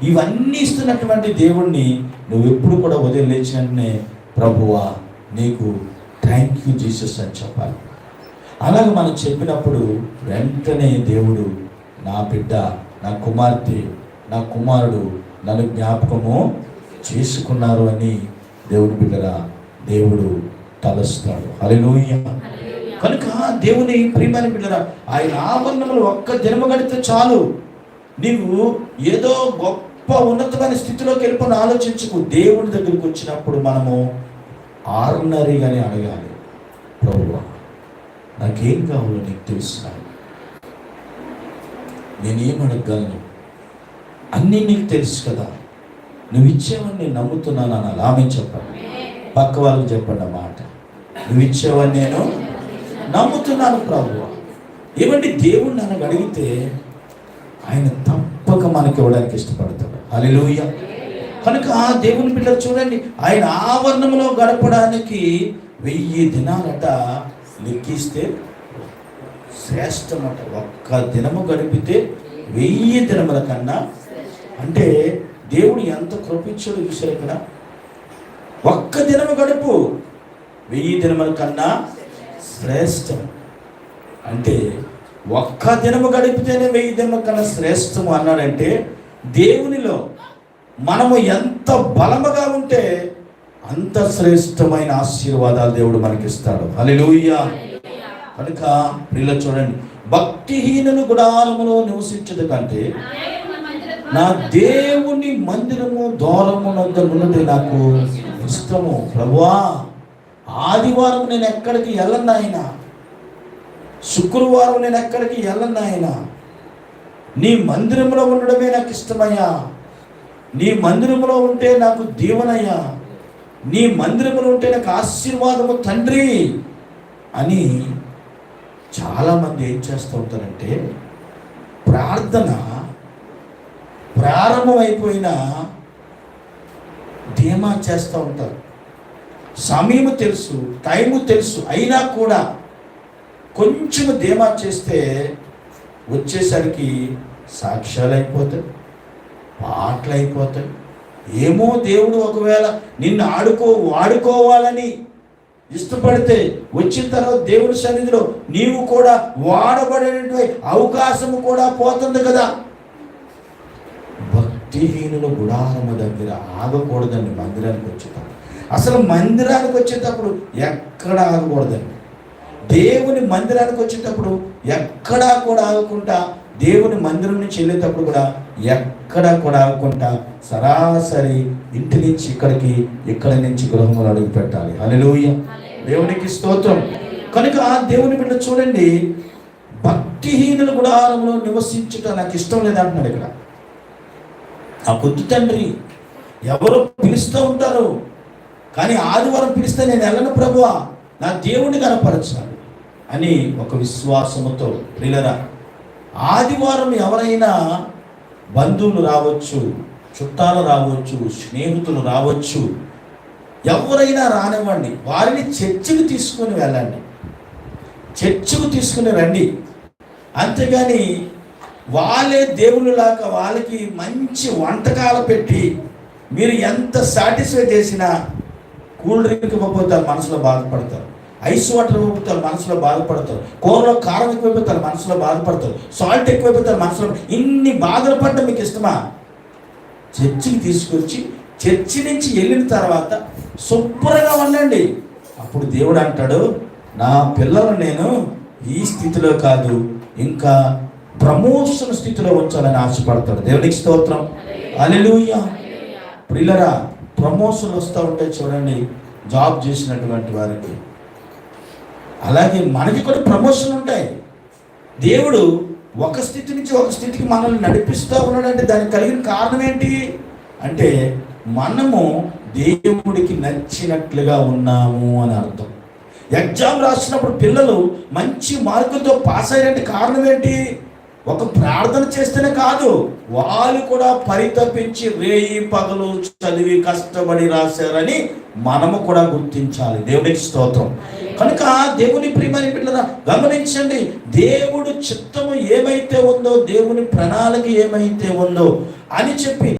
ఇవన్నీ ఇస్తున్నటువంటి దేవుణ్ణి నువ్వు ఎప్పుడు కూడా ఉదయం లేచినట్నే ప్రభువా నీకు థ్యాంక్ యూ జీసస్ అని చెప్పాలి. అలాగే మనం చెప్పినప్పుడు వెంటనే దేవుడు నా బిడ్డ, నా కుమార్తె, నా కుమారుడు నన్ను జ్ఞాపకము చేసుకున్నారు అని దేవుని బిడ్డరా దేవుడు తలస్తాడు. హల్లెలూయా. కనుక దేవుని ప్రియమైన బిడ్డరా, ఆయన ఆవరణములు ఒక్క దినము గడితే చాలు. నీవు ఏదో గొప్ప ఉన్నతమైన స్థితిలోకి వెళ్ళిపోయి ఆలోచించుకు. దేవుని దగ్గరికి వచ్చినప్పుడు మనము ఆర్డినరీగానే అడగాలి, ప్రభువా నాకేం కావాలో నీకు తెలుసు, నేనేం అడగలను, అన్నీ నీకు తెలుసు కదా, నువ్వు ఇచ్చేవని నేను నమ్ముతున్నాను అనాలి. ఆమె చెప్పండి, పక్క వాళ్ళకి చెప్పండి ఆ మాట. నువ్వు ఇచ్చేవని నేను నమ్ముతున్నాను ప్రభువా. ఏమంటే దేవుడు నన్ను అడిగితే ఆయన తప్పక మనకి ఇవ్వడానికి ఇష్టపడతాడు. హల్లెలూయా. కనుక దేవుని బిడ్డలు చూడండి, ఆయన ఆవరణంలో గడపడానికి 1000 దినాలట లెక్కిస్తే శ్రేష్టమట. ఒక్క దినము గడిపితే 1000 దినముల కన్నా, అంటే దేవుడు ఎంత కృపించాడు చూసారు ఇక్కడ. ఒక్క దినము గడుపు 1000 దినముల కన్నా శ్రేష్టం. అంటే ఒక్క దినము గడిపితేనే 1000 దినముల కన్నా శ్రేష్టము అన్నాడంటే దేవునిలో మనము ఎంత బలముగా ఉంటే అంత శ్రేష్టమైన ఆశీర్వాదాలు దేవుడు మనకిస్తాడు. హల్లెలూయా. కనుక ప్రియుల చూడండి, భక్తిహీనులు గుడారములో నివసించదు కంటే నా దేవుని మందిరము ద్వారమునొద్దనున్నది నాకు ఇష్టము. ప్రభువా ఆదివారం నేను ఎక్కడికి వెళ్ళను ఆయన, శుక్రవారం నేను ఎక్కడికి వెళ్ళను ఆయన, నీ మందిరంలో ఉండడమే నాకు ఇష్టమయ్యా, నీ మందిరంలో ఉంటే నాకు దీవెనయ్యా, నీ మందిరంలో ఉంటే నాకు ఆశీర్వాదము తండ్రి అని చాలామంది ఏం చేస్తూ ఉంటారంటే ప్రార్థన ప్రారంభమైపోయినా ధీమా చేస్తూ ఉంటారు. సమయము తెలుసు, టైము తెలుసు, అయినా కూడా కొంచెం ధీమా చేస్తే వచ్చేసరికి సాక్ష్యాలు అయిపోతాయి, పాటలు అయిపోతాయి. ఏమో దేవుడు ఒకవేళ నిన్ను వాడుకోవాలని ఇష్టపడితే వచ్చిన తర్వాత దేవుని సన్నిధిలో నీవు కూడా వాడబడేటువంటి అవకాశము కూడా పోతుంది కదా. భక్తిహీనుల గుడారము దగ్గర ఆగకూడదండి. మందిరానికి వచ్చేటప్పుడు, అసలు మందిరానికి వచ్చేటప్పుడు ఎక్కడ ఆగకూడదండి. దేవుని మందిరానికి వచ్చేటప్పుడు ఎక్కడా కూడా ఆగకుండా, దేవుని మందిరం నుంచి వెళ్ళేటప్పుడు కూడా ఎక్కడా కూడా ఆగకుండా సరాసరి ఇంటి నుంచి ఇక్కడి నుంచి గృహంలో అడుగు పెట్టాలి. హల్లెలూయా. దేవునికి స్తోత్రం. కనుక దేవుని బిడ్డ చూడండి, భక్తిహీనుల గుడారంలో నివసించుట నాకు ఇష్టం లేదంటున్నాడు ఇక్కడ. ఆ కొద్ది తండ్రి ఎవరో పిలుస్తూ ఉంటారు, కానీ ఆదివారం పిలిస్తే నేను వెళ్ళను ప్రభువా, నా దేవుడిని కనపరచాలి అని ఒక విశ్వాసముతో. ప్రియులరా, ఆదివారం ఎవరైనా బంధువులు రావచ్చు, చుట్టాలు రావచ్చు, స్నేహితులు రావచ్చు, ఎవరైనా రానివ్వండి, వారిని చర్చికి తీసుకొని వెళ్ళండి, చర్చికి తీసుకుని రండి. అంతేగాని వాళ్ళే దేవుళ్ళలాగా వాళ్ళకి మంచి వంటకాలు పెట్టి మీరు ఎంత సాటిస్ఫై చేసినా కూల్ డ్రింక్ ఇవ్వకపోతారు, మనసులో బాధపడతారు, ఐస్ వాటర్ ఇవ్వకపోతారు, మనసులో బాధపడతారు, కూరలో కారం ఎక్కువైపోతారు, మనసులో బాధపడతారు, సాల్ట్ ఎక్కువైపోతారు, మనసులో. ఇన్ని బాధలు పడ్డం మీకు ఇష్టమా? చర్చికి తీసుకొచ్చి చర్చి నుంచి వెళ్ళిన తర్వాత శుభ్రంగా ఉండండి. అప్పుడు దేవుడు అంటాడు, నా పిల్లలు నేను ఈ స్థితిలో కాదు, ఇంకా ప్రమోషన్ స్థితిలో ఉంచాలని ఆశపడతాడు. దేవునికి స్తోత్రం. హల్లెలూయా. ప్రియులరా, ప్రమోషన్ వస్తూ ఉంటాయి చూడండి జాబ్ చేసినటువంటి వారికి. అలాగే మనకి కూడా ప్రమోషన్ ఉంటాయి. దేవుడు ఒక స్థితి నుంచి ఒక స్థితికి మనల్ని నడిపిస్తూ ఉన్నాడంటే దానికి కలిగిన కారణం ఏంటి అంటే మనము దేవుడికి నచ్చినట్లుగా ఉన్నాము అని అర్థం. ఎగ్జామ్ రాసినప్పుడు పిల్లలు మంచి మార్కులతో పాస్ అయ్యారంటే కారణం ఏంటి? ఒక ప్రార్థన చేస్తేనే కాదు, వాళ్ళు కూడా పరితపించి రేయి పగలు చదివి కష్టపడి రాశారని మనము కూడా గుర్తించాలి. దేవునికి స్తోత్రం. కనుక దేవుని ప్రియమైన బిడ్డలారా గమనించండి, దేవుడు చిత్తము ఏమైతే ఉందో, దేవుని ప్రణాళిక ఏమైతే ఉందో అని చెప్పి